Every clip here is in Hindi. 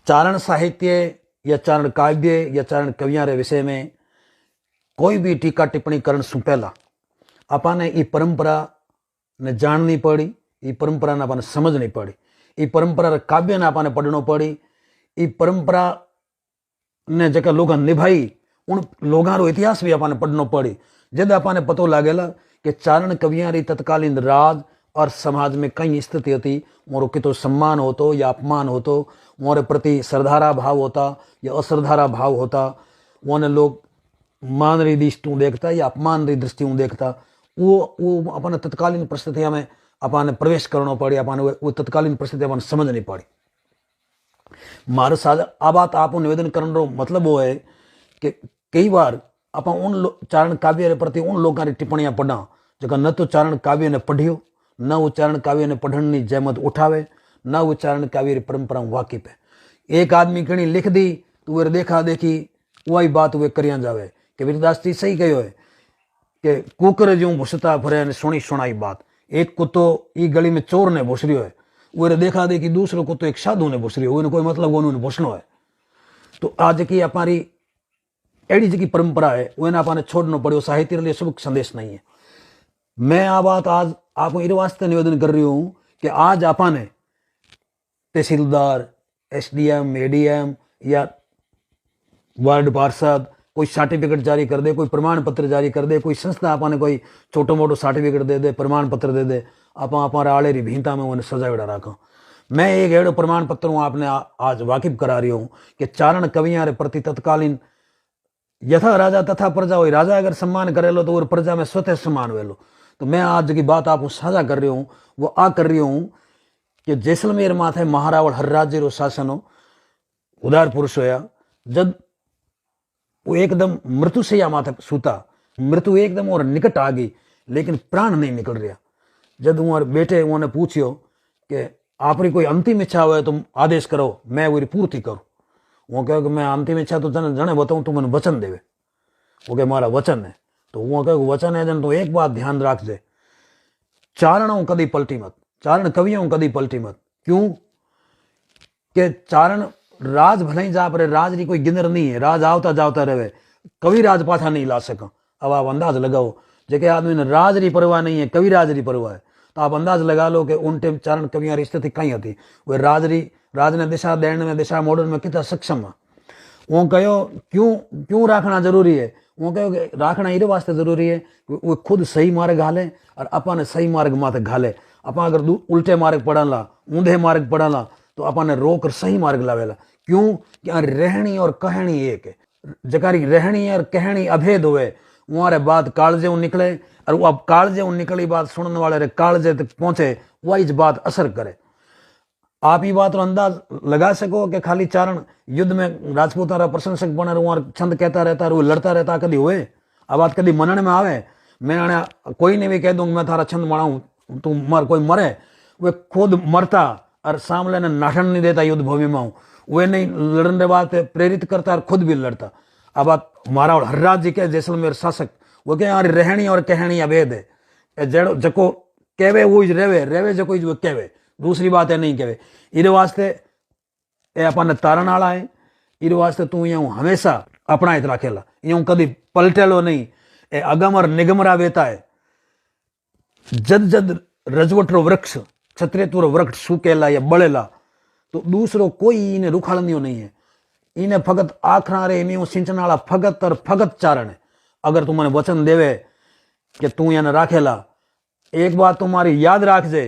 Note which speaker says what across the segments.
Speaker 1: चारण साहित्य या चारण काव्य या चारण कवियां रे विषय में कोई भी टीका टिप्पणी करण से पहला अपाने ई परंपरा ने जाननी पड़ी, ई परंपरा ने अपाने समझनी पड़ी, ई परंपरा रे काव्य ने अपाने पढ़नो पड़ी, ई परंपरा ने जका लोग निभाई उन लोगां रो इतिहास भी अपाने पढ़नो पड़ी। जद अपाने पतो लागेला कि चारण कवियां री तत्कालीन राज और समाज में कई स्थिति होती, मोरो कितो सम्मान होतो या अपमान होतो, मोरे प्रति श्रद्धारा भाव होता या अश्रद्धारा भाव होता, वोने लोग मान री दृष्टियों देखता या अपमान री दृष्टियों देखता, वो अपने तत्कालीन परिस्थितियां में अपने प्रवेश करना पड़ी, अपने वो तत्कालीन परिस्थिति अपने समझनी पड़ी। मारे साझा आ बात आप निवेदन करने रो मतलब वो है कि कई बार आप उन चारण काव्य प्रति उन लोगों की टिप्पणियां पढ़ा जो न तो चारण काव्य ने पढ़ियो, न वो चारण काव्य ने पढ़ने की जहमत उठावे, न वो चारण काव्य की परंपरा वाकिफ है। एक आदमी कहीं लिख दी तो वे देखा देखी वही बात वे करिया जावे कि वीरदास जी सही कहो है कि कुकर जो भुसता फरे ने सुनी सुनाई बात। एक कुत्तो ई गली में चोर ने भुस रियो है, वो देखा देखी दूसरो कुत्तो एक साधु ने भुस रियो, कोई मतलब उन्होंने भुसनो है। तो आज की हमारी एड़ी जी परंपरा है वो आपने छोड़ना पड़े, साहित्य लिए शुभ संदेश नहीं है। मैं आ बात आज आपको इस वास्ते निवेदन कर रही हूं कि आज आपने तहसीलदार, एसडीएम, एडीएम या वार्ड पार्षद कोई सर्टिफिकेट जारी कर दे, कोई प्रमाण पत्र जारी कर दे, कोई संस्था आपने कोई छोटो मोटो सर्टिफिकेट दे दे, प्रमाण पत्र दे दे, आप आले री भींता में उन्हें सजावड़ा रखा। मैं एक एड़ो प्रमाण पत्र हूँ आपने आज वाकिफ करा रही हूँ कि चारण कवियां रे प्रति तत्कालीन यथा राजा तथा प्रजा हो, राजा अगर सम्मान करेलो तो प्रजा में स्वतः सम्मान वेलो। तो मैं आज की बात आपको साझा कर रही हूँ वो आ कर रही हूँ कि जैसलमेर माथे महारावण हर्राज रो शासन हो, उदार पुरुष होया, जब वो एकदम मृत्यु से या माथे सूता, मृत्यु एकदम और निकट आ गई लेकिन प्राण नहीं निकल रहा। जब वो बेटे उन्होंने पूछियो कि आपकी कोई अंतिम इच्छा हो तो आदेश करो, मैं वो पूर्ति करूँ। वो कहे कि मैं अंतिम इच्छा तो जने बताऊँ, तू मैंने वचन देवे। वो कहे मारा वचन है। तो वो कहे वचन है जन तो एक बात ध्यान रख दे, चारणों कदी पलटी मत, चारण कवियों कदी पलटी मत। क्यों कि चारण राज भले ही जा पर राज की कोई गिनर नहीं है, राज आवता जावता रहे, कवि राज पाछा नहीं ला सका। अब आप अंदाज लगाओ जेके आदमी ने राज री परवाह नहीं है, कवि राज री परवाह है, तो आप अंदाज लगा लो कि उन टाइम चारण कवियां स्थिति कहीं होती, वे राज ने दिशा देने में, दिशा मोड़न में कितना सक्षम है। वो कहो क्यों राखना जरूरी है, वो कहो कि राखना इस वास्ते जरूरी है कि वो खुद सही मार्ग हाले और अपन सही मार्ग माथे घाले। अपन अगर उल्टे मार्ग पढ़ला, ऊंधे मार्ग पढ़ला तो अपन रोक कर सही मार्ग लावेला। क्यों कि रहनी और कहानी एक है, जकारी रहनी और कहानी अभेद हुए वहां बात कालजे निकले और वो अब कालजे निकली बात सुनने वाले रे कालजे तक पहुंचे, वही बात असर करे। आप ये बात अंदाज लगा सको कि खाली चारण युद्ध में राजपूतारा प्रशंसक बने वहां छंद कहता रहता है, वो लड़ता रहता, कभी हुए आ बात कभी मनन में आवे। मैं कोई ने भी कह दूं मैं थारा छंद मनाऊं, तू मर, कोई मरे, वे खुद मरता और सामने ने नाठन नहीं देता युद्ध भूमि में, वे नहीं लड़ने बात प्रेरित करता और खुद भी लड़ता। अब आप महारावण हर्राज जी के जैसलमेर शासक वो कह यार रहनी और कहनी अभेद है, जड़ो जको कहवे वो रेवे, रेवे जको जो कहवे, दूसरी बात है नहीं कहवे। इस वास्ते ए अपन तारण आला है, इस वास्ते तू यूं हमेशा अपना हित रखेला, यूं कभी पलटेलो नहीं। ए अगम और निगमरा वेता है, जद जद रजवटरो वृक्ष क्षत्रियत्व वृक्ष सूकेला या बड़ेला तो दूसरो कोई इन्हें रुखाड़नियो नहीं है। इन्हें फगत आखरा रे इन्हें सिंचन वाला फगत और फगत चारण है। अगर तू मैंने वचन देवे कि तू यानी राखेला, एक बात तुम्हारी याद राख जे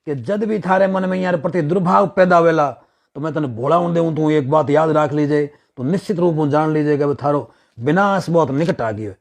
Speaker 1: कि जद भी थारे मन में यार प्रति दुर्भाव पैदा वेला तो मैं तेने भोलाउन देऊं, तू एक बात याद राख लीजिए, तो निश्चित रूप में जान लीजिए कि थारो विनाश बहुत निकट आ गया।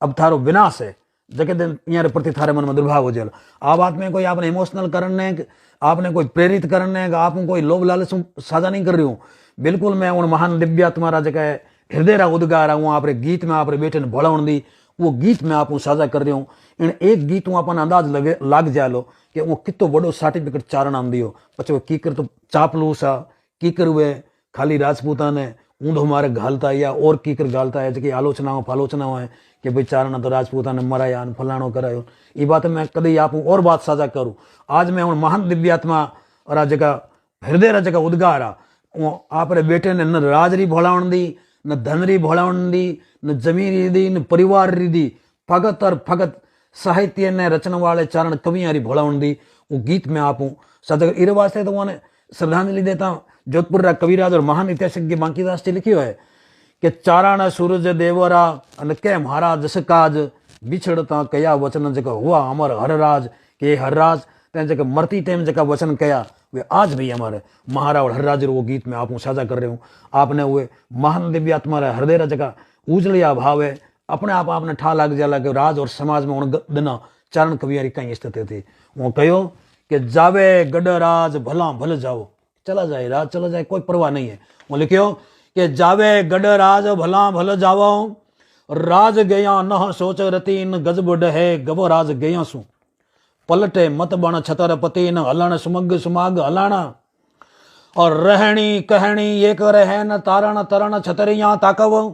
Speaker 1: अब थारो विनाश है, जगह दिन यार प्रति थारे मन में दुर्भाव हो जाए। आ बात में कोई आपने इमोशनल करने, आपने कोई प्रेरित करने, आप कोई लोभ लालच साझा नहीं कर रही हूँ। बिल्कुल मैं उन महान दिव्यात्मा जगह हृदय रा उद्गार हूँ, आप गीत में आप बेटे ने भोलाउन दी, वो गीत में आप साझा कर रही हूँ। इन एक गीत हूँ अपन अंदाज लाग जा लो कि वो कितो बड़ो सर्टिफिकेट चारण आंदी हो, पछे कीकर तो चापलूस आ, कीकर वे खाली राजपूता ने ऊंधो मार्ग घालता या और कीकर घालता है, जी आलोचनाओं फालोचनाओं है कि भाई चारण तो राजपूता ने मराया फलाणो करायो। ये बात मैं कभी आप और बात साझा करूँ। आज मैं उन महान दिव्यात्मा और जगह हृदय जगह उद्गार आ वो आपरे बेटे ने न राज री भोलावण दी, न धन री भोलावण दी, न जमीन री दी, न परिवार री दी, फगत और फगत साहित्य ने रचन वाले चारण कवियां री भोलावण दी। वो गीत में आपू सदगर इरे वास्ते तो उन्हें श्रद्धांजलि देता हूं। जोधपुर रा कविराज और महान इतिहासज्ञ बांकीदास जी लिखियो है कि चारण सूरज देवरा अन के महाराज जस काज बिछड़ता कया वचन जका हुआ अमर हरराज के हरराज तें जगह मरती टेम जका वचन कया वे आज भी हमारे महाराज और हरराज वो गीत में आपू साझा कर रहे हूँ। आपने वे महान दिव्यात्मा हृदय रा जका उजलिया भाव है अपने आप आपने ठा लग जाला कि राज और समाज में उन दिना चारण कवियारी कई स्थिति थी। वो कहो कि जावे गड राज भला भल जाओ, चला जाए राज चला जाए कोई परवाह नहीं है। वो लिखियो कि जावे गड राज भला भल जावो, राज गया न सोच रती न गजब डहे गवो राज गया सु, पलटे मत बण छतर पति न हलण सुमग सुमाग हलाना, और रहणी कहणी एक रहे न तारण तरण छतरिया ताकव,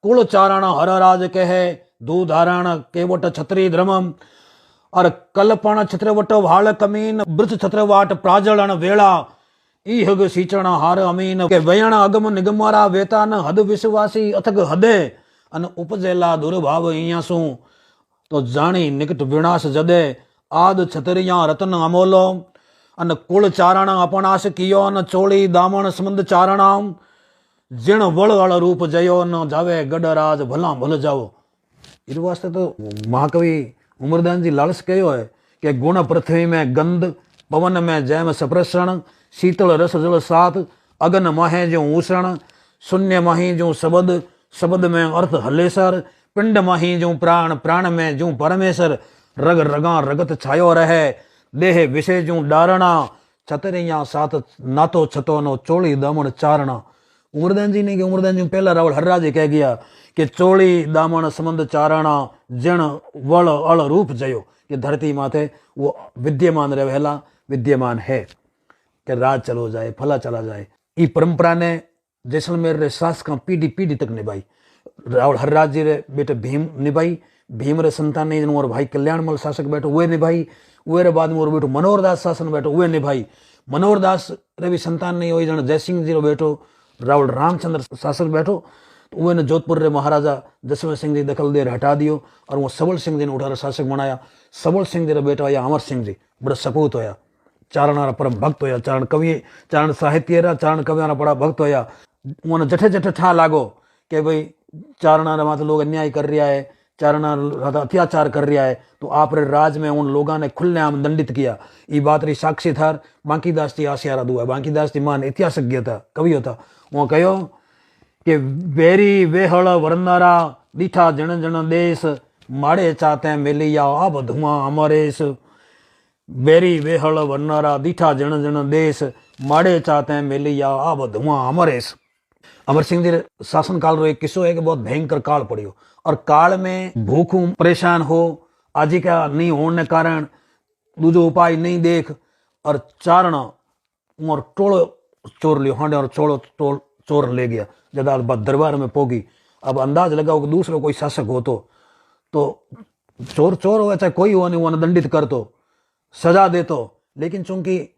Speaker 1: कुल चारण हर राज कहे दूधारण केवट छतरी ध्रमम, और कल्पण छत्रवट भाल कमीन ब्रज छत्रवाट प्राजलन वेला, ईहग सीचण हार अमीन के वयण अगम निगमारा वेतान हद विश्वासी अथक हदे अन उपजेला दुर्भाव इयासु, तो जानी निकट विनाश जदे आद छतरिया रतन अमोलो, अन कुल चारण अपनाश कियो न चोली दामन समंद चारणा, जिण वल अल रूप जयो न जावे गड राज भला भल जाओ। इस वास्ते तो महाकवि उमरदास जी लालस कहो है कि गुण पृथ्वी में गंध पवन में जैम सप्रसण, शीतल रस जल सात अगन माहे जो ऊषण, शून्य माही जो शब्द शब्द में अर्थ हलेसर, पिंड माही जो प्राण प्राण में जो परमेश्वर, रग रगा रगत छायो रहे देह विषय जो डारणा, छतरिया सात नातो छतो नो चोली दामन चारणा। उमरदास जी ने कि उमरदास जी पहला रावल हरराज कह गया कि चोली दामन समंद चारणा जण वल अल रूप जयो, कि धरती माथे वो विद्यमान रहेला विद्यमान है कि राज चलो जाए फला चला जाए। ई परंपरा ने जैसलमेर रे शासक पीढ़ी पीढ़ी तक निभाई। रावल हरराज जी रे बेटे भीम निभाई, भीम रे संतान ने और भाई कल्याणमल शासक बैठो वे निभाई, वे रे बाद में और बेटो मनोहर दास शासन बैठो वे निभाई। मनोहर दास रे भी संतान नहीं हुई जन जयसिंह जी रो बेटो रावल रामचंद्र शासक बैठो, तो उन्हें जोधपुर रे महाराजा जसवंत सिंह जी दखल देर हटा दियो और वो सबल सिंह जी ने उठा शासक बनाया। सबल सिंह जी रा बेटा या अमर सिंह जी बड़ा सपूत होया, चारण परम भक्त होया, चारण कवि चारण साहित्य रा चारण कविया बड़ा भक्त होया। उन्हें जठे जठे ठा लागो कि भाई चारणा माते लोग अन्याय कर रहा है, चारणा अत्याचार कर रहा है, तो आप रे राज में उन लोगों ने खुलेआम दंडित किया। ये बात री साक्षी थार बांकीदास जी आसियारा दुआ। बांकीदास जी महान इतिहासज्ञ था कवि था। वो कहो कि वेरी वेहड़ वरनारा दीठा जन जन देश, माड़े चाते मेलिया आब धुआं अमरेश, वेरी वेहड़ वरनारा दीठा जन जन देश, माड़े चाते मेलिया आब धुआं अमरेश। अमर सिंह जी शासन काल रो एक किस्सो है कि बहुत भयंकर काल पड़ियो और काल में भूखों परेशान हो आजीविका नहीं होने के कारण दूजो उपाय नहीं देख और चारण और टोलो चोर लियो हांडे और चोलो चोर ले गया। जब बात दरबार में पोगी, अब अंदाज लगाओ कि दूसरा कोई शासक हो तो चोर चोर हो चाहे कोई हो नहीं वो दंडित कर तो सजा दे तो, लेकिन चूंकि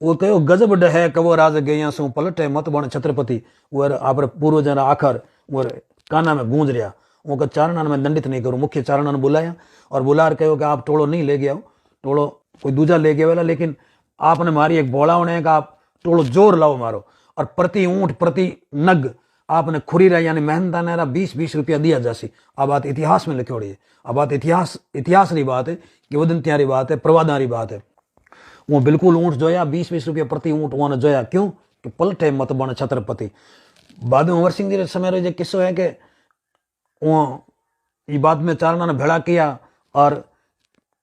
Speaker 1: वो कहो गजब डहे कवो राज गया सु, पलटे मत बण छत्रपति, वो आप पूर्वज आखर वो काना में गूंज रहा। वो चारणा में दंडित नहीं करूँ, मुख्य चारणा ने बुलाया और बुला कहो कि आप टोलो नहीं ले गया, टोलो कोई दूजा ले गया वाला, लेकिन आपने मारी एक बोलावण है कि आप टोलो जोर लाओ मारो, और प्रति ऊंट प्रति नग आपने खुरी रहा यानी मेहनता ने 20-20 रुपया दिया जासी। अब बात इतिहास में लिखोड़ी है, अब बात इतिहास री बात है, किवदंतियां री बात है, प्रवादा री बात है। वो बिल्कुल ऊंट जोया 20-20 रुपया प्रति ऊंट उन्होंने जोया, क्यों कि पलटे मत बण छत्रपति। बाद में अमर सिंह जी समय रो किस्सो है कि वो ये बाद में चारणा ने भेड़ा किया और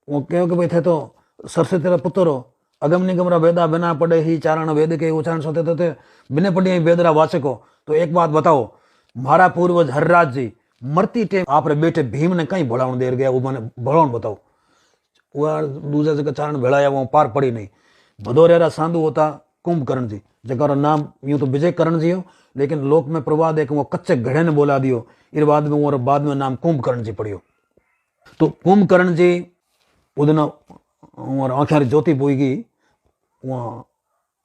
Speaker 1: वो कहो कि भाई थे तो सरस्वती तेरा पुत्र हो, अगम निगम रा वेदा बिना पढ़े ही चारण वेद के उच्चारण सोते थे बिना पढ़े ही वेद रा वाचक हो। तो एक बात बताओ, मारा पूर्वज हरराज जी मरती टेम आप रे बेटे भीम ने कहीं भोलावण देर गया, वो मैंने भोलावण बताओ। वो दूसरे जगह चारण भेड़ाया वो पार पड़ी नहीं। भदौरेरा साधु होता कुंभकर्ण जी, जगह नाम यूं तो विजय करण जी हो, लेकिन लोक में प्रवाद है कि वो कच्चे घड़े ने बोला दियो, इस बाद में नाम कुंभकर्ण जी पड़ियो। तो कुंभकर्ण जी उदन आँखियारी ज्योति बोईगी, वहाँ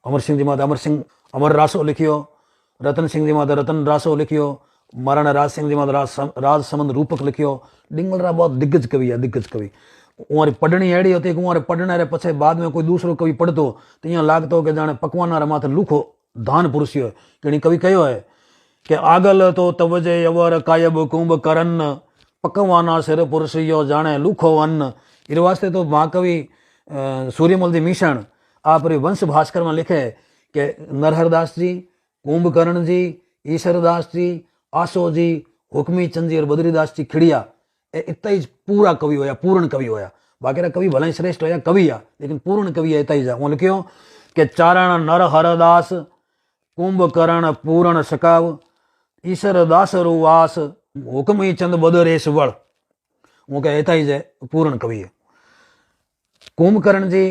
Speaker 1: अमर सिंह जी माता अमर सिंह अमर रासो लिखियो, रतन सिंह जी माता रतन रासो लिखियो, महाराणा राज सिंह जी माता राज संबंध रूपक लिखियो। डिंगलरा बहुत दिग्गज कवि है, दिग्गज कवि। उमारी पढ़नी एड़ी होती कि उमारे पढ़ने रे पछे बाद में कोई दूसरो कवि पढ़तो तो यहाँ लागतो कि जाने पकवाना रे माथे लूखो धान पुरुषियो। कि कवि कहो है कि आगल तो तवजे अवर कायब कुंभ करन, पकवाना सिर पुरुषियो जाने लूखो अन्न। इस वास्ते तो महाकवि सूर्यमल जी मिश्रण आप वंश भास्कर में लिखे कि नरहरदास जी, कुंभकर्ण जी, ईश्वरदास जी, आसो जी, हुक्मी चंद जी और बद्रीदास जी खिड़िया इतना ही पूरा कवि होया, पूर्ण कवि होया। बाकी कवि भले श्रेष्ठ होया कवि आ, लेकिन पूर्ण कवि है इतना ही जा। वो लिखियो कि चारण नर हरदास, कुंभकर्ण पूर्ण सकाव, ईश्वरदास रुवास, हुक्मी चंद बदरेश वड़। वो क्या इतना ही जे पूर्ण कवि है। कुंभकर्ण जी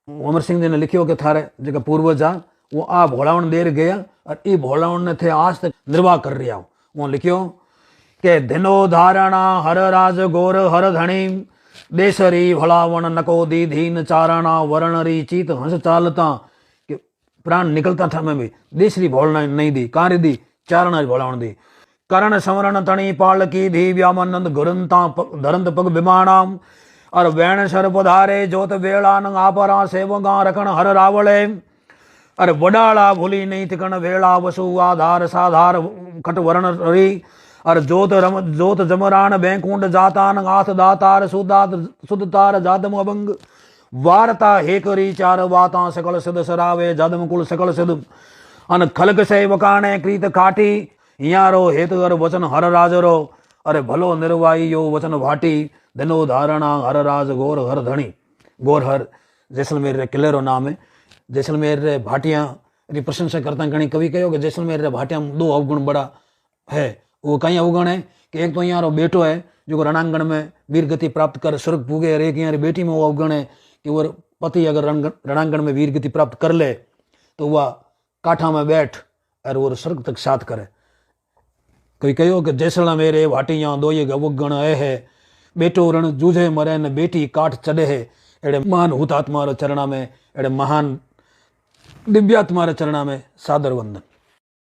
Speaker 1: अमर सिंह जी ने लिखियो कि थारे जो पूर्वज आ वो आ भोलावन देर गया और ये भोलावन ने थे आज तक निर्वाह कर रहा। वो लिखियो के धिनो धारणा हर राज गोर हर धणी, देसरी भलावन नको दी धीन चारणा, वर्णरी चीत हंस चालता। कि प्राण निकलता था मैं भी देसरी भोलना नहीं दी, कार्य दी चारणा भोलावन दी। करण समरण तणी पाल की धी व्यामानंद गुरंता धरंत पग विमाणाम, और वैण सर पधारे जोत वेला आपरा सेवगा रखण हर रावले। अरे वडाला भूली नहीं तिकण वेला वसु आधार साधार खट वर्ण री, और जोत जमरान बैंकुंड जातान आथ दातार सुदात जादम अभंग, वारता हेकरी चार वाता सकल सिद्ध सरावे जादम कुल सकल सिद्ध। अन खलक से वकाने कृत काटी, यारो हेतु अर वचन हर राजरो, अरे भलो निर्वाही यो वचन भाटी, धनो धारणा हर राज गोर हर धनी। गोर हर जैसलमेर रे किले रो नाम है। जैसलमेर रे भाटिया री प्रशंसा करता घणी कवि कहो कि जैसलमेर रे भाटिया में दो अवगुण बड़ा है। वो कई अवगुण है कि एक तो यहाँ रो बेटो है जो रणांगण में वीर गति प्राप्त कर स्वर्ग पूगे, और एक यहाँ बेटी में वो अवगुण है कि वो पति अगर रणांगण में वीर गति प्राप्त कर ले तो वह काठा में बैठ और वो स्वर्ग तक साथ करे। कोई कहो कि जैसलमेर भाटिया दो ये अवगुण है, बेटो रण जूझे मरे न बेटी काठ चढ़े है। एड़े महान हुतात्मा चरणा में, एड़े महान दिव्यात्मा चरणा में सादर वंदन।